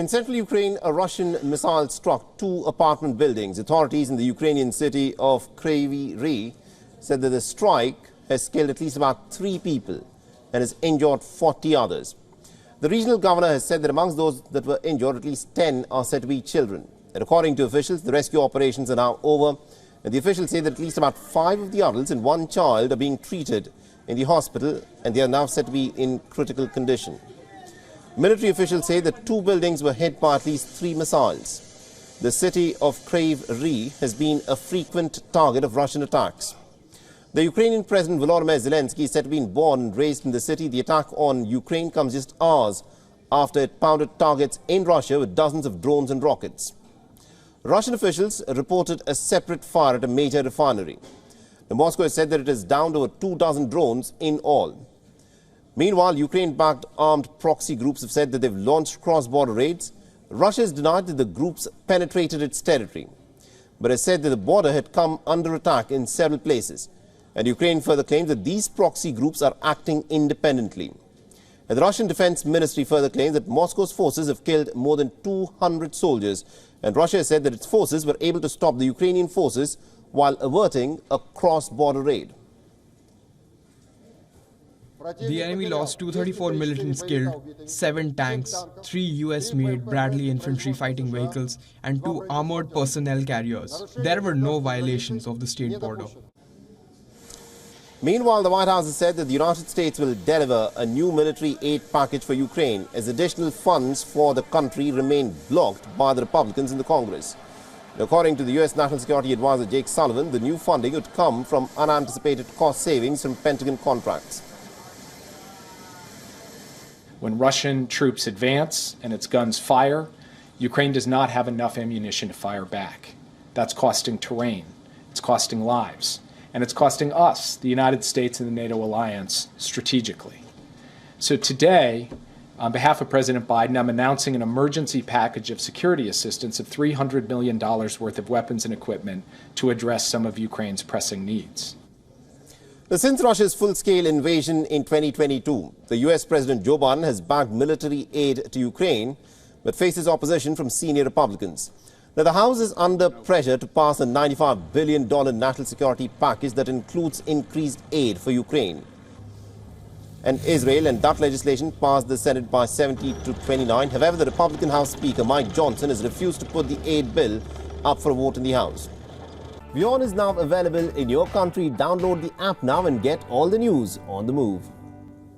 In central Ukraine, a Russian missile struck two apartment buildings. Authorities in the Ukrainian city of Kryvyi Rih said that the strike has killed at least about 3 people and has injured 40 others. The regional governor has said that amongst those that were injured, at least 10 are said to be children. And according to officials, the rescue operations are now over. And the officials say that at least about 5 of the adults and 1 child are being treated in the hospital, and they are now said to be in critical condition. Military officials say that 2 buildings were hit by at least 3 missiles. The city of Kryvyi Rih has been a frequent target of Russian attacks. The Ukrainian President Volodymyr Zelensky is said to have been born and raised in the city. The attack on Ukraine comes just hours after it pounded targets in Russia with dozens of drones and rockets. Russian officials reported a separate fire at a major refinery. Moscow has said that it is down to over 24 drones in all. Meanwhile, Ukraine-backed armed proxy groups have said that they've launched cross-border raids. Russia has denied that the groups penetrated its territory, but has said that the border had come under attack in several places. And Ukraine further claims that these proxy groups are acting independently. And the Russian Defense Ministry further claims that Moscow's forces have killed more than 200 soldiers. And Russia has said that its forces were able to stop the Ukrainian forces while averting a cross-border raid. The enemy lost 234 militants killed, 7 tanks, 3 US-made Bradley infantry fighting vehicles, and 2 armored personnel carriers. There were no violations of the state border. Meanwhile, the White House has said that the United States will deliver a new military aid package for Ukraine as additional funds for the country remain blocked by the Republicans in the Congress. According to the U.S. National Security Advisor Jake Sullivan, the new funding would come from unanticipated cost savings from Pentagon contracts. When Russian troops advance and its guns fire, Ukraine does not have enough ammunition to fire back. That's costing terrain, it's costing lives, and it's costing us, the United States and the NATO alliance, strategically. So today, on behalf of President Biden, I'm announcing an emergency package of security assistance of $300 million worth of weapons and equipment to address some of Ukraine's pressing needs. Since Russia's full-scale invasion in 2022, the U.S. President Joe Biden has backed military aid to Ukraine, but faces opposition from senior Republicans. Now, the House is under pressure to pass a $95 billion national security package that includes increased aid for Ukraine and Israel, and that legislation passed the Senate by 70 to 29. However, the Republican House Speaker Mike Johnson has refused to put the aid bill up for a vote in the House. WION is now available in your country. Download the app now and get all the news on the move.